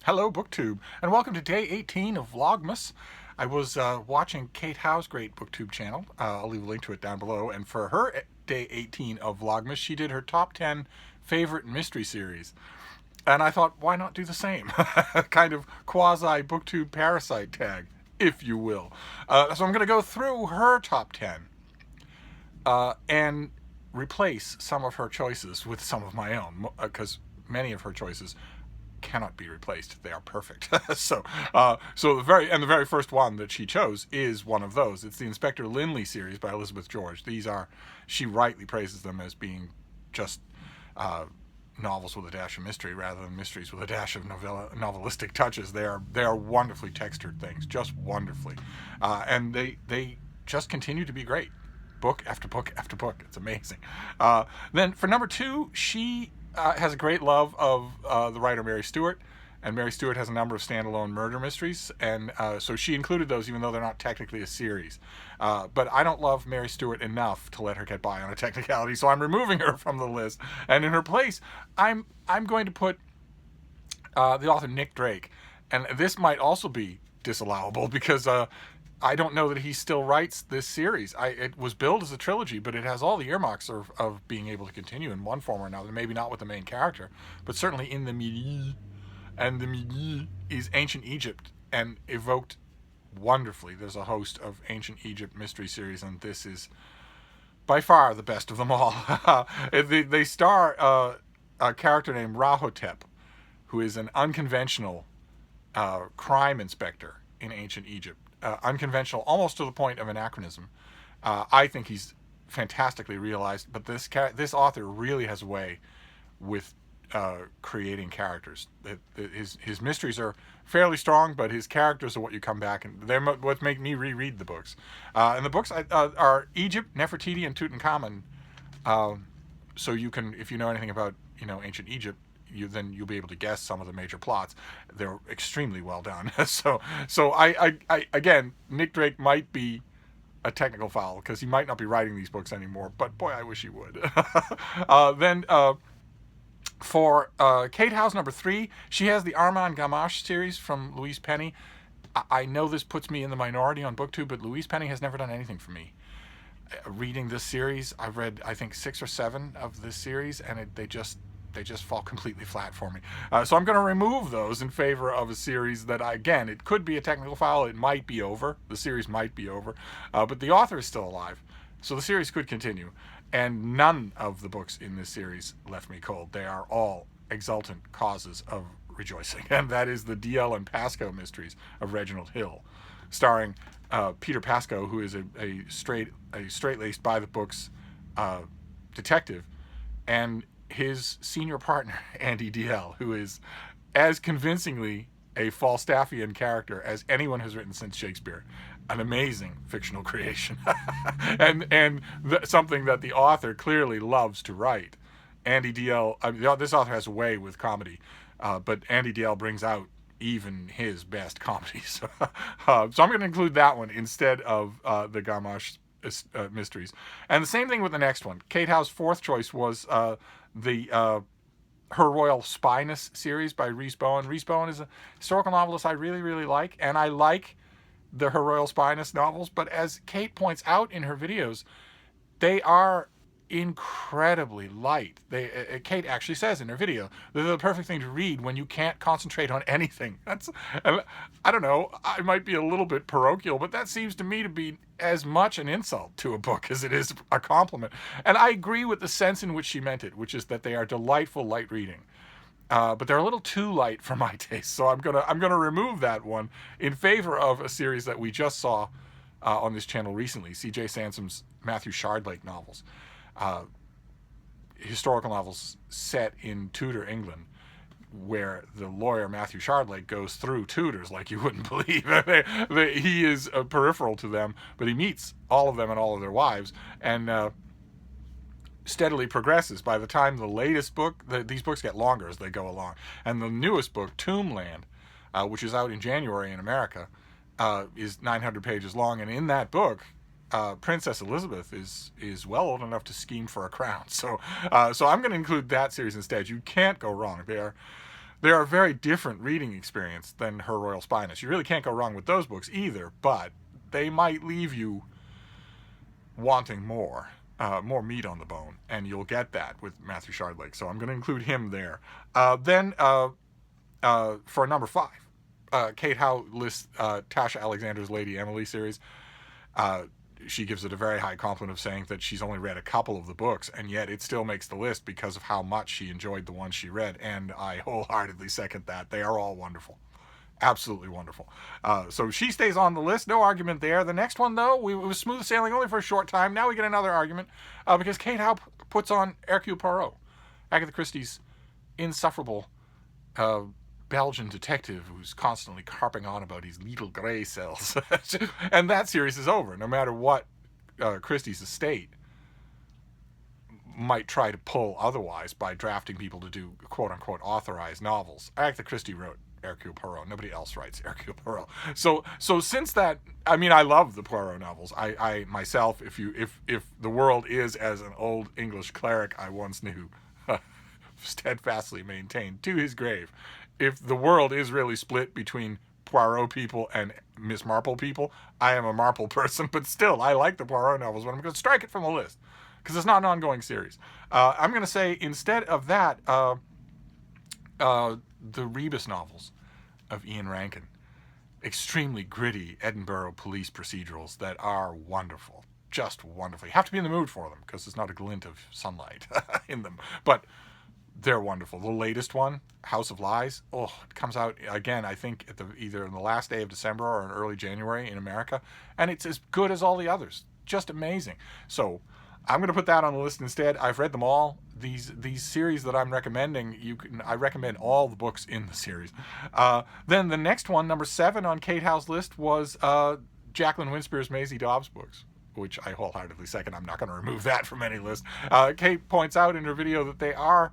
Hello, BookTube, and welcome to day 18 of Vlogmas. I was watching Kate Howe's great BookTube channel. I'll leave a link to it down below. And for her day 18 of Vlogmas, she did her top 10 favorite mystery series. And I thought, why not do the same? Kind of quasi-BookTube parasite tag, if you will. So I'm going to go through her top 10 and replace some of her choices with some of my own, because many of her choices cannot be replaced. They are perfect. So the very first one that she chose is one of those. It's the Inspector Linley series by Elizabeth George. These are, she rightly praises them as being just novels with a dash of mystery rather than mysteries with a dash of novelistic touches. They are wonderfully textured things, just wonderfully, and they just continue to be great, book after book after book. It's amazing. Then for number 2, she has a great love of the writer Mary Stewart, and Mary Stewart has a number of standalone murder mysteries, and so she included those even though they're not technically a series. But I don't love Mary Stewart enough to let her get by on a technicality, so I'm removing her from the list, and in her place, I'm going to put the author Nick Drake, and this might also be disallowable because I don't know that he still writes this series. It was billed as a trilogy, but it has all the earmarks of being able to continue in one form or another. Maybe not with the main character, but certainly in the milieu. And the milieu is ancient Egypt and evoked wonderfully. There's a host of ancient Egypt mystery series, and this is by far the best of them all. They star a character named Rahotep, who is an unconventional crime inspector in ancient Egypt. Unconventional, almost to the point of anachronism. I think he's fantastically realized, but this author really has a way with creating characters. His mysteries are fairly strong, but his characters are what you come back and they're what make me reread the books. And the books are Egypt, Nefertiti, and Tutankhamun. So you can, if you know anything about ancient Egypt, then you'll be able to guess some of the major plots. They're extremely well done. So I again, Nick Drake might be a technical foul because he might not be writing these books anymore, but boy, I wish he would. Then for Kate Howe's number 3, she has the Armand Gamache series from Louise Penny. I know this puts me in the minority on BookTube, but Louise Penny has never done anything for me. Reading this series, I've read I think 6 or 7 of this series, and they just fall completely flat for me. So I'm going to remove those in favor of a series that, again, it could be a technical foul. It might be over. The series might be over. But the author is still alive. So the series could continue. And none of the books in this series left me cold. They are all exultant causes of rejoicing. And that is the D.L. and Pascoe mysteries of Reginald Hill, starring Peter Pascoe, who is a straight-laced, by-the-books detective, and his senior partner, Andy D.L., who is as convincingly a Falstaffian character as anyone has written since Shakespeare. An amazing fictional creation. and something that the author clearly loves to write. Andy D.L., this author has a way with comedy, but Andy D.L. brings out even his best comedies. So I'm going to include that one instead of the Gamache mysteries. And the same thing with the next one. Kate Howe's 4th choice was her Royal Spinous series by Rhys Bowen. Rhys Bowen is a historical novelist I really, really like, and I like her Royal Spinous novels, but as Kate points out in her videos, they are incredibly light. Kate actually says in her video, they're the perfect thing to read when you can't concentrate on anything. I don't know, I might be a little bit parochial, but that seems to me to be as much an insult to a book as it is a compliment. And I agree with the sense in which she meant it, which is that they are delightful light reading. But they're a little too light for my taste, so I'm gonna remove that one in favor of a series that we just saw on this channel recently, C.J. Sansom's Matthew Shardlake novels. Historical novels set in Tudor England, where the lawyer Matthew Shardlake goes through Tudors like you wouldn't believe. He is peripheral to them, but he meets all of them and all of their wives, and steadily progresses. By the time the latest book, these books get longer as they go along, and the newest book, Tombland, which is out in January in America, is 900 pages long, and in that book, Princess Elizabeth is well old enough to scheme for a crown. So I'm going to include that series instead. You can't go wrong. They're a very different reading experience than her Royal Spinous. You really can't go wrong with those books either, but they might leave you wanting more meat on the bone, and you'll get that with Matthew Shardlake. So I'm going to include him there. Then for number 5, Kate Howe lists Tasha Alexander's Lady Emily series. She gives it a very high compliment of saying that she's only read a couple of the books, and yet it still makes the list because of how much she enjoyed the ones she read, and I wholeheartedly second that. They are all wonderful. Absolutely wonderful. So she stays on the list. No argument there. The next one, though, it was smooth sailing only for a short time. Now we get another argument because Kate Howe puts on Hercule Poirot, Agatha Christie's insufferable Belgian detective who's constantly carping on about his little grey cells. And that series is over, no matter what Christie's estate might try to pull otherwise by drafting people to do quote-unquote authorized novels. Agatha Christie wrote Hercule Poirot. Nobody else writes Hercule Poirot. So since that, I mean, I love the Poirot novels. I myself, if the world is as an old English cleric I once knew, steadfastly maintained to his grave, if the world is really split between Poirot people and Miss Marple people, I am a Marple person, but still, I like the Poirot novels, but I'm going to strike it from the list because it's not an ongoing series. I'm going to say, instead of that, the Rebus novels of Ian Rankin. Extremely gritty Edinburgh police procedurals that are wonderful. Just wonderful. You have to be in the mood for them because there's not a glint of sunlight in them. But they're wonderful. The latest one, House of Lies, it comes out again, I think, either in the last day of December or in early January in America. And it's as good as all the others. Just amazing. So I'm going to put that on the list instead. I've read them all. These series that I'm recommending, I recommend all the books in the series. Then the next one, number 7 on Kate Howe's list, was Jacqueline Winspear's Maisie Dobbs books, which I wholeheartedly second. I'm not going to remove that from any list. Kate points out in her video that they are,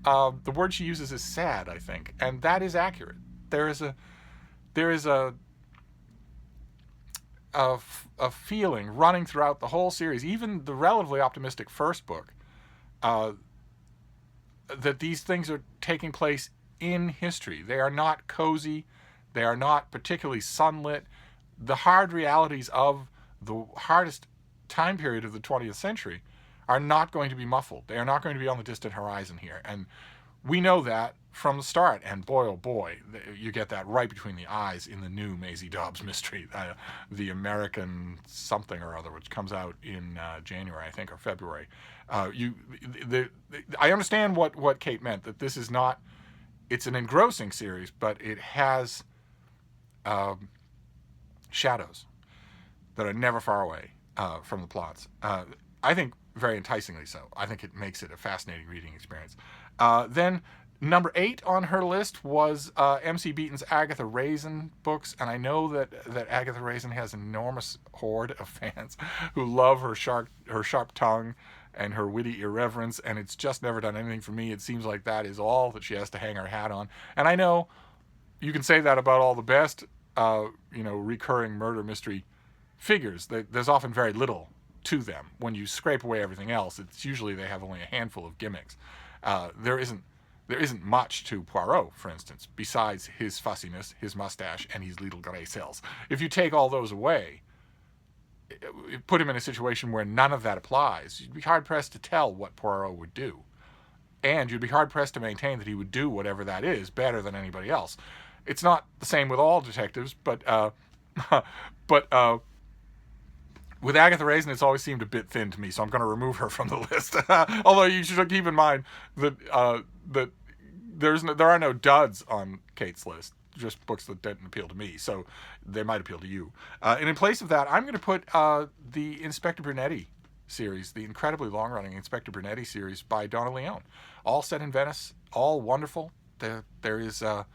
the word she uses is sad, I think, and that is accurate. There is a feeling running throughout the whole series, even the relatively optimistic first book, that these things are taking place in history. They are not cozy. They are not particularly sunlit. The hard realities of the hardest time period of the 20th century are not going to be muffled. They are not going to be on the distant horizon here. And we know that from the start. And boy, oh boy, you get that right between the eyes in the new Maisie Dobbs mystery, the American something or other, which comes out in January, I think, or February. I understand what Kate meant, that this is not, it's an engrossing series, but it has shadows that are never far away from the plots. I think very enticingly so. I think it makes it a fascinating reading experience. Then number 8 on her list was MC Beaton's Agatha Raisin books, and I know that Agatha Raisin has an enormous horde of fans who love her sharp tongue and her witty irreverence, and it's just never done anything for me. It seems like that is all that she has to hang her hat on. And I know you can say that about all the best, recurring murder mystery figures. There's often very little to them. When you scrape away everything else, it's usually they have only a handful of gimmicks. There isn't much to Poirot, for instance, besides his fussiness, his mustache, and his little grey cells. If you take all those away, put him in a situation where none of that applies, you'd be hard-pressed to tell what Poirot would do. And you'd be hard-pressed to maintain that he would do whatever that is better than anybody else. It's not the same with all detectives, but with Agatha Raisin, it's always seemed a bit thin to me, so I'm going to remove her from the list. Although you should keep in mind that there are no duds on Kate's list, just books that didn't appeal to me, so they might appeal to you. And in place of that, I'm going to put the Inspector Brunetti series, the incredibly long-running Inspector Brunetti series by Donna Leone. All set in Venice, all wonderful. There is a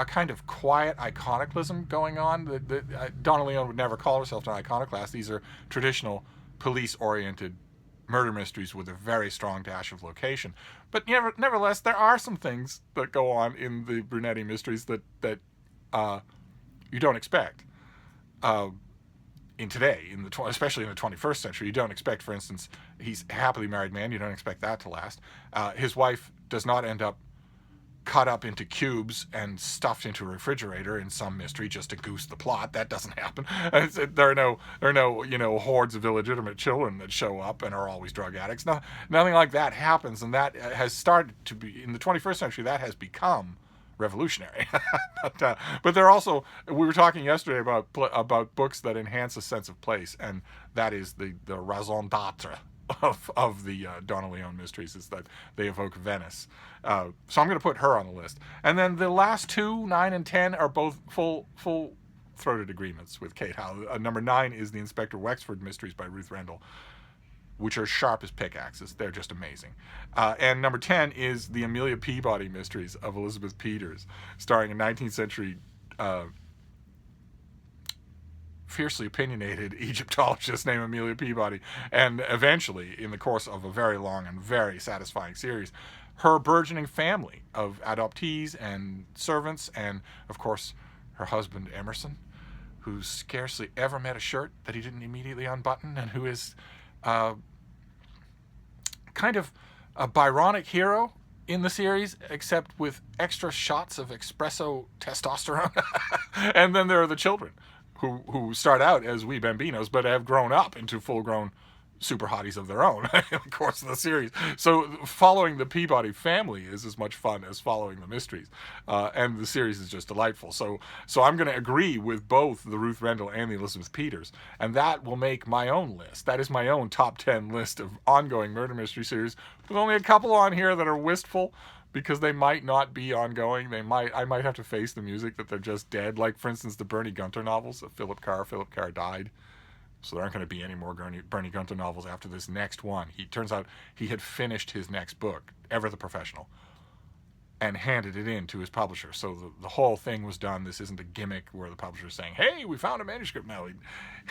kind of quiet iconoclasm going on. Donna Leone would never call herself an iconoclast. These are traditional police-oriented murder mysteries with a very strong dash of location. But nevertheless, there are some things that go on in the Brunetti mysteries that you don't expect. Especially in the 21st century, you don't expect, for instance, he's a happily married man. You don't expect that to last. His wife does not end up cut up into cubes and stuffed into a refrigerator in some mystery just to goose the plot. That doesn't happen. There are no hordes of illegitimate children that show up and are always drug addicts. No, nothing like that happens, and that has started to be, in the 21st century, that has become revolutionary. But they're also, we were talking yesterday about books that enhance a sense of place, and that is the raison d'etre of the Donna Leon mysteries, is that they evoke Venice. So I'm going to put her on the list. And then the last two, 9 and 10, are both full-throated agreements with Kate Howe. Number 9 is the Inspector Wexford mysteries by Ruth Rendell, which are sharp as pickaxes. They're just amazing. And number 10 is the Amelia Peabody mysteries of Elizabeth Peters, starring a 19th century fiercely opinionated Egyptologist named Amelia Peabody. And eventually, in the course of a very long and very satisfying series, her burgeoning family of adoptees and servants, and of course her husband Emerson, who scarcely ever met a shirt that he didn't immediately unbutton, and who is kind of a Byronic hero in the series, except with extra shots of espresso testosterone. And then there are the children, who start out as wee bambinos, but have grown up into full-grown super hotties of their own in the course of the series. So following the Peabody family is as much fun as following the mysteries. And the series is just delightful. So I'm going to agree with both the Ruth Rendell and the Elizabeth Peters. And that will make my own list. That is my own top 10 list of ongoing murder mystery series, with only a couple on here that are wistful, because they might not be ongoing. I might have to face the music that they're just dead. Like, for instance, the Bernie Gunter novels of Philip Carr. Philip Carr died. So there aren't going to be any more Bernie Gunter novels after this next one. He turns out he had finished his next book, Ever the Professional, and handed it in to his publisher. So the whole thing was done. This isn't a gimmick where the publisher is saying, "Hey, we found a manuscript." No,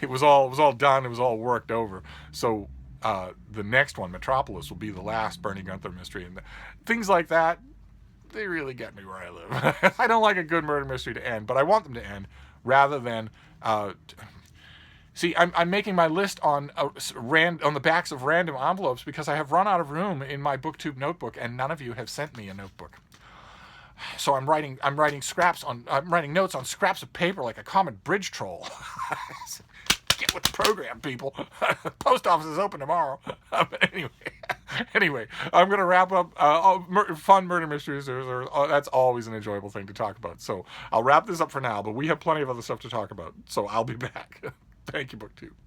it was all done. It was all worked over. So the next one, Metropolis, will be the last Bernie Gunter mystery, and things like that, they really get me where I live. I don't like a good murder mystery to end, but I want them to end rather than. See, I'm making my list on the backs of random envelopes because I have run out of room in my BookTube notebook, and none of you have sent me a notebook. So I'm writing notes on scraps of paper like a common bridge troll. Get with the program, people. Post office is open tomorrow. Anyway, I'm going to wrap up. Fun murder mysteries, that's always an enjoyable thing to talk about. So I'll wrap this up for now, but we have plenty of other stuff to talk about. So I'll be back. Thank you, BookTube.